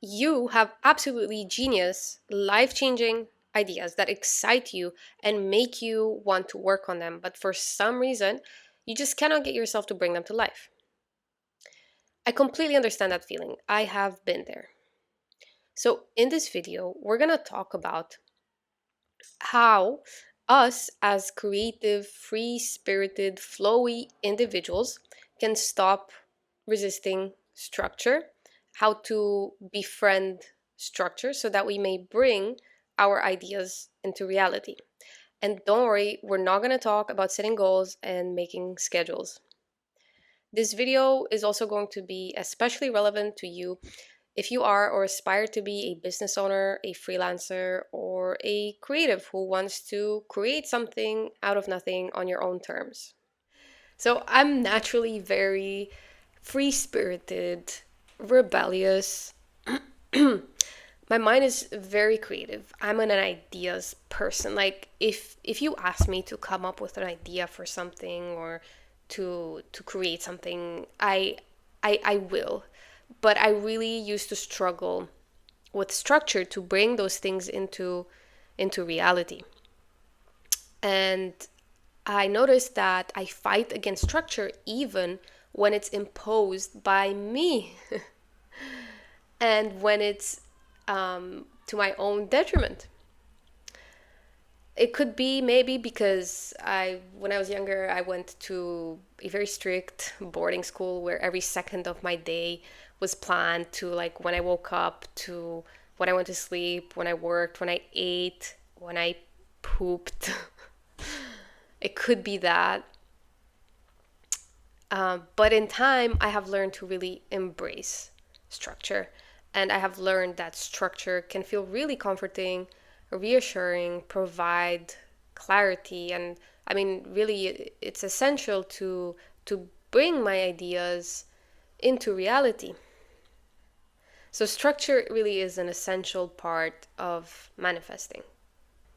You have absolutely genius, life-changing ideas that excite you and make you want to work on them, but for some reason, you just cannot get yourself to bring them to life. I completely understand that feeling. I have been there. So, in this video, we're going to talk about how us as creative, free spirited, flowy individuals can stop resisting structure, how to befriend structure so that we may bring our ideas into reality. And don't worry, we're not going to talk about setting goals and making schedules. This video is also going to be especially relevant to you if you are or aspire to be a business owner, a freelancer, or a creative who wants to create something out of nothing on your own terms. So I'm naturally very free spirited, rebellious. My mind is very creative. I'm an ideas person. Like if you ask me to come up with an idea for something or to create something, I will. But I really used to struggle with structure to bring those things into reality. And I noticed that I fight against structure even when it's imposed by me and when it's to my own detriment. It could be maybe because when I was younger, I went to a very strict boarding school where every second of my day was planned to like when I woke up to when I went to sleep, when I worked, when I ate, when I pooped. It could be that. But in time, I have learned to really embrace structure. And I have learned that structure can feel really comforting, reassuring, provide clarity. And I mean, really, it's essential to bring my ideas into reality. So, structure really is an essential part of manifesting.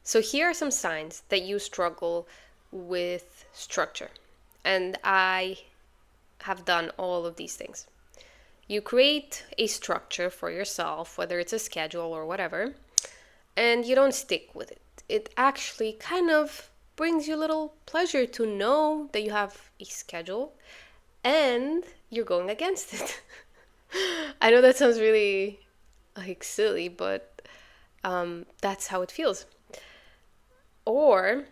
So, here are some signs that you struggle with structure. And I have done all of these things. You create a structure for yourself, whether it's a schedule or whatever, and you don't stick with it. It actually kind of brings you a little pleasure to know that you have a schedule and you're going against it. I know that sounds really like silly, but that's how it feels. Or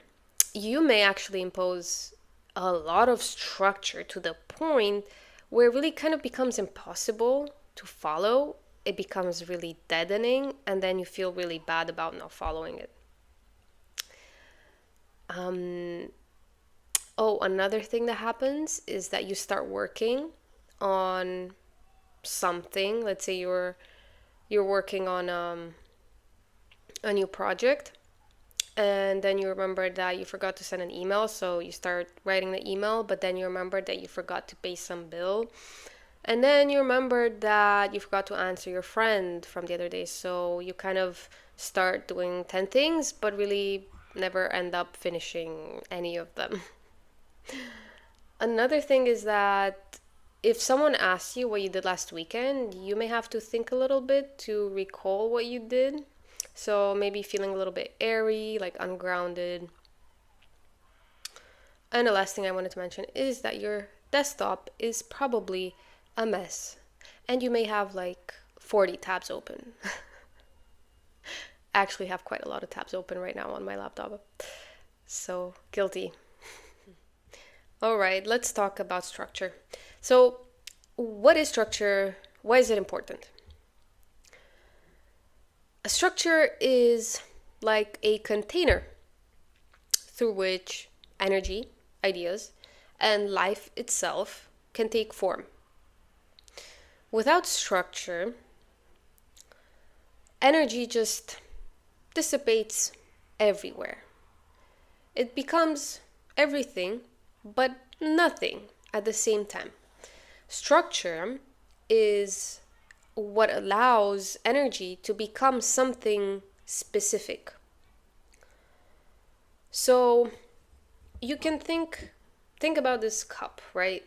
you may actually impose a lot of structure to the point where it really kind of becomes impossible to follow. It becomes really deadening, and then you feel really bad about not following it. Oh, another thing that happens is that you start working on something. Let's say you're working on a new project, and then you remember that you forgot to send an email, so you start writing the email, but then you remember that you forgot to pay some bill, and then you remember that you forgot to answer your friend from the other day, so you kind of start doing 10 things but really never end up finishing any of them. Another thing is that if someone asks you what you did last weekend, you may have to think a little bit to recall what you did. So maybe feeling a little bit airy, like ungrounded. And the last thing I wanted to mention is that your desktop is probably a mess. And you may have like 40 tabs open. I actually have quite a lot of tabs open right now on my laptop. So guilty. All right, let's talk about structure. So, what is structure? Why is it important? A structure is like a container through which energy, ideas, and life itself can take form. Without structure, energy just dissipates everywhere. It becomes everything but nothing at the same time. Structure is what allows energy to become something specific. So you can think about this cup, right?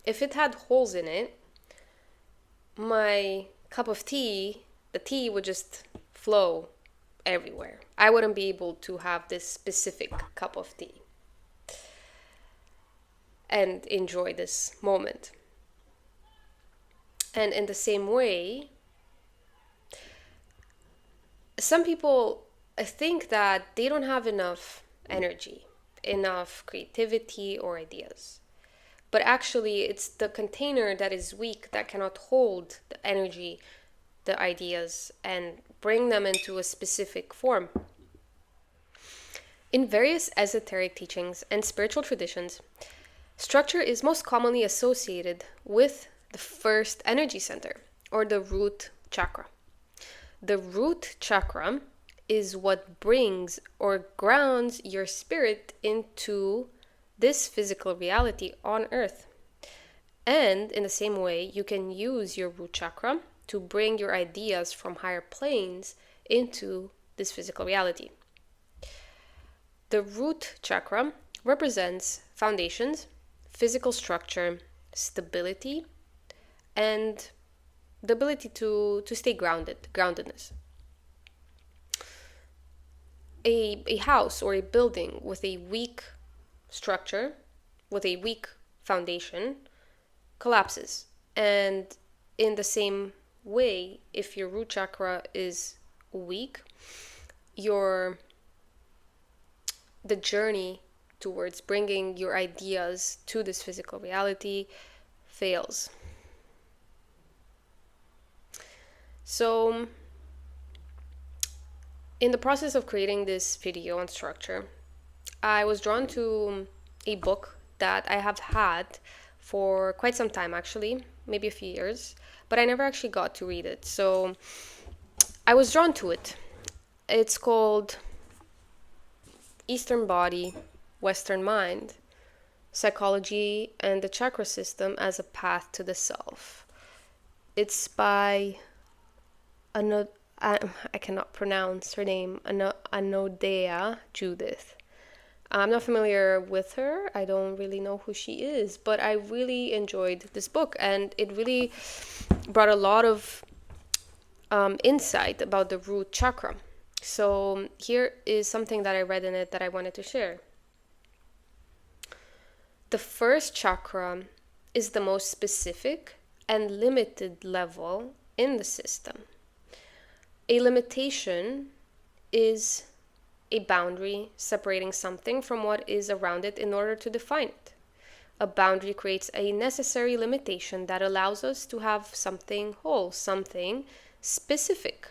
If it had holes in it, my cup of tea, the tea would just flow everywhere. I wouldn't be able to have this specific cup of tea and enjoy this moment. And in the same way, some people think that they don't have enough energy, enough creativity or ideas. But actually, it's the container that is weak that cannot hold the energy, the ideas, and bring them into a specific form. In various esoteric teachings and spiritual traditions, structure is most commonly associated with the first energy center, or the root chakra. The root chakra is what brings or grounds your spirit into this physical reality on earth. And in the same way, you can use your root chakra to bring your ideas from higher planes into this physical reality. The root chakra represents foundations, physical structure, stability, and the ability to stay groundedness. A house or a building with a weak structure, with a weak foundation, collapses. And in the same way, if your root chakra is weak, the journey towards bringing your ideas to this physical reality fails. So, in the process of creating this video on structure, I was drawn to a book that I have had for quite some time, actually, maybe a few years, but I never actually got to read it. So I was drawn to it. It's called Eastern Body, Western Mind, Psychology and the Chakra System as a Path to the Self. It's by I cannot pronounce her name, Anodea Judith. I'm not familiar with her. I don't really know who she is, but I really enjoyed this book, and it really brought a lot of insight about the root chakra. So here is something that I read in it that I wanted to share. The first chakra is the most specific and limited level in the system. A limitation is a boundary separating something from what is around it in order to define it. A boundary creates a necessary limitation that allows us to have something whole, something specific.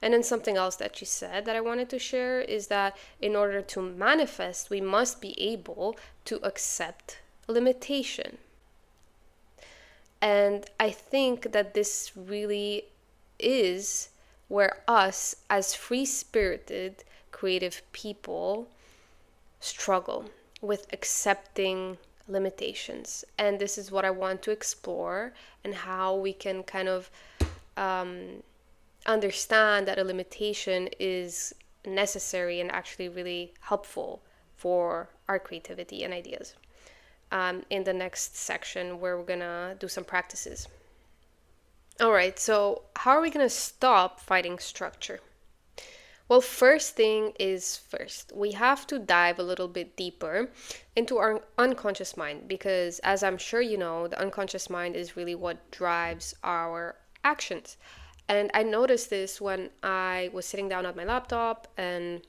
And then something else that she said that I wanted to share is that in order to manifest, we must be able to accept limitation. And I think that this really is where us as free-spirited creative people struggle with accepting limitations. And this is what I want to explore, and how we can kind of understand that a limitation is necessary and actually really helpful for our creativity and ideas. In the next section, where we're gonna do some practices. All right, so how are we going to stop fighting structure? Well, first thing is first. We have to dive a little bit deeper into our unconscious mind, because as I'm sure you know, the unconscious mind is really what drives our actions. And I noticed this when I was sitting down at my laptop and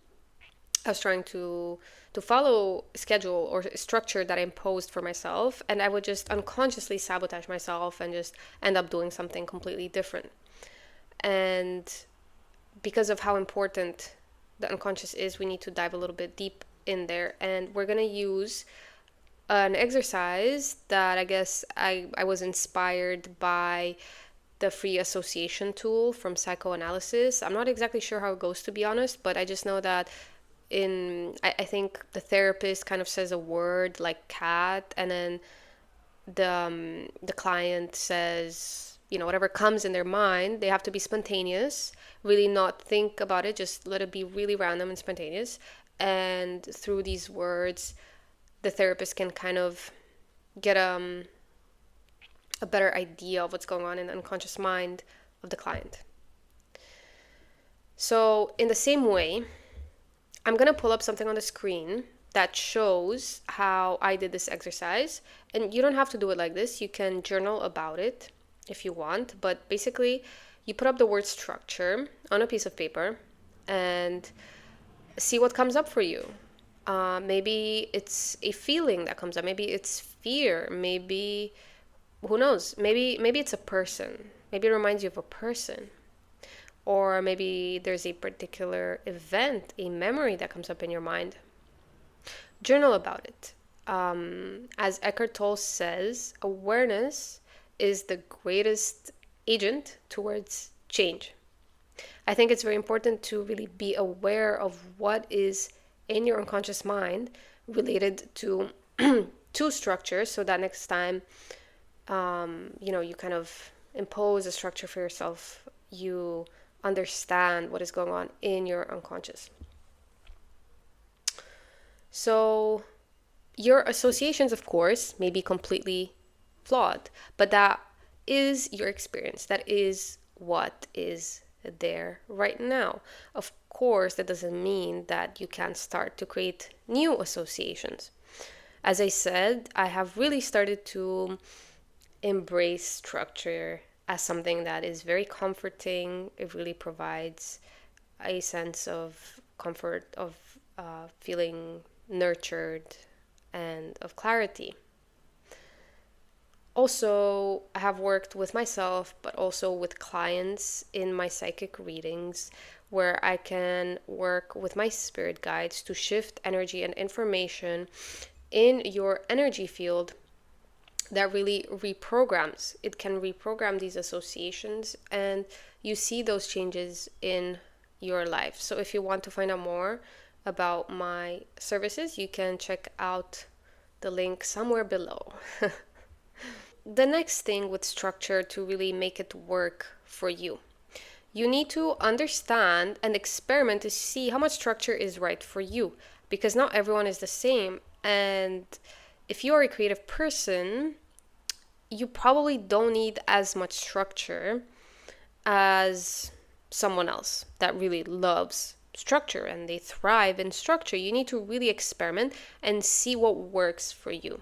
I was trying to follow a schedule or a structure that I imposed for myself, and I would just unconsciously sabotage myself and just end up doing something completely different. And because of how important the unconscious is, we need to dive a little bit deep in there, and we're going to use an exercise that I guess I was inspired by the free association tool from psychoanalysis. I'm not exactly sure how it goes, to be honest, but I just know that I think the therapist kind of says a word like cat, and then the client says, whatever comes in their mind. They have to be spontaneous, really not think about it, just let it be really random and spontaneous. And through these words, the therapist can kind of get a a better idea of what's going on in the unconscious mind of the client. So in the same way, I'm going to pull up something on the screen that shows how I did this exercise. And you don't have to do it like this. You can journal about it if you want. But basically, you put up the word structure on a piece of paper and see what comes up for you. Maybe it's a feeling that comes up. Maybe it's fear. Maybe, who knows? Maybe it's a person. Maybe it reminds you of a person. Or maybe there's a particular event, a memory that comes up in your mind. Journal about it. As Eckhart Tolle says, awareness is the greatest agent towards change. I think it's very important to really be aware of what is in your unconscious mind related to to structures, so that next time you kind of impose a structure for yourself, you understand what is going on in your unconscious. So your associations, of course, may be completely flawed, but that is your experience. That is what is there right now. Of course, that doesn't mean that you can't start to create new associations. As I said, I have really started to embrace structure as something that is very comforting. It really provides a sense of comfort, of feeling nurtured, and of clarity. Also, I have worked with myself, but also with clients in my psychic readings, where I can work with my spirit guides to shift energy and information in your energy field that really reprograms. It can reprogram these associations, and you see those changes in your life. So if you want to find out more about my services, you can check out the link somewhere below. The next thing with structure, to really make it work for you, you need to understand and experiment to see how much structure is right for you, because not everyone is the same. And if you are a creative person, you probably don't need as much structure as someone else that really loves structure and they thrive in structure. You need to really experiment and see what works for you.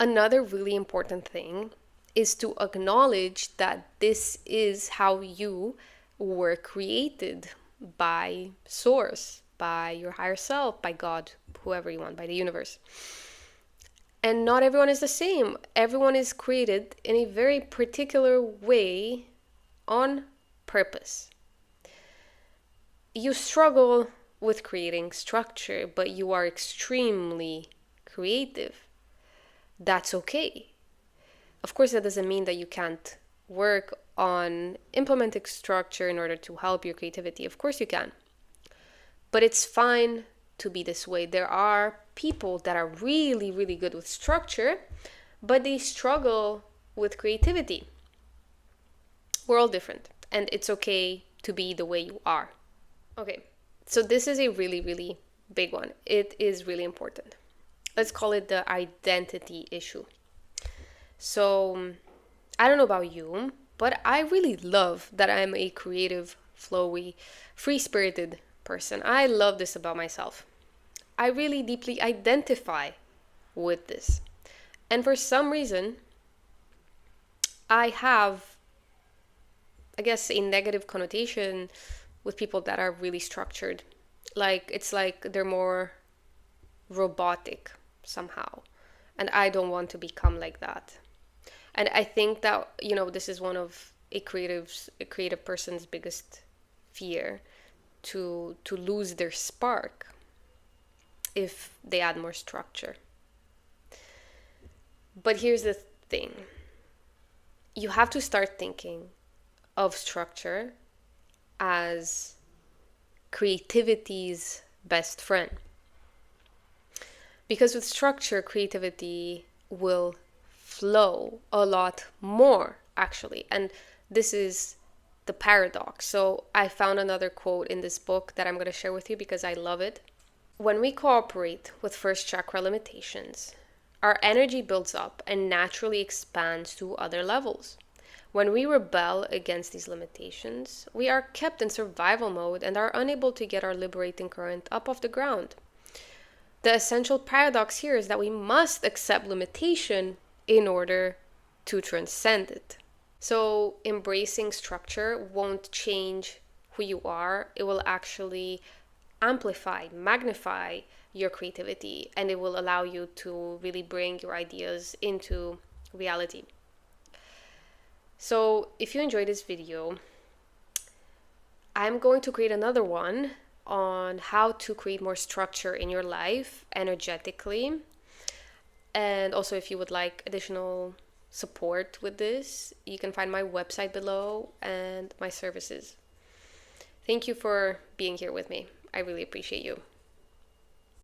Another really important thing is to acknowledge that this is how you were created by Source, by your higher self, by God, whoever you want, by the universe. And not everyone is the same. Everyone is created in a very particular way on purpose. You struggle with creating structure, but you are extremely creative. That's okay. Of course, that doesn't mean that you can't work on implementing structure in order to help your creativity. Of course you can. But it's fine to be this way. There are people that are really, really good with structure, but they struggle with creativity. We're all different, and it's okay to be the way you are. Okay, so this is a really, really big one. It is really important. Let's call it the identity issue. So, I don't know about you, but I really love that I'm a creative, flowy, free-spirited person. I love this about myself. I really deeply identify with this. And for some reason, I have, I guess, a negative connotation with people that are really structured. It's like they're more robotic somehow. And I don't want to become like that. And I think that, this is one of a creative person's biggest fear, to lose their spark if they add more structure. But here's the thing. You have to start thinking of structure as creativity's best friend. Because with structure, creativity will flow a lot more, actually. And this is the paradox. So I found another quote in this book that I'm going to share with you because I love it. When we cooperate with first chakra limitations, our energy builds up and naturally expands to other levels. When we rebel against these limitations, we are kept in survival mode and are unable to get our liberating current up off the ground. The essential paradox here is that we must accept limitation in order to transcend it. So, embracing structure won't change who you are, it will actually amplify, magnify your creativity, and it will allow you to really bring your ideas into reality. So, if you enjoyed this video, I'm going to create another one on how to create more structure in your life energetically. And also, if you would like additional support with this, you can find my website below and my services. Thank you for being here with me. I really appreciate you.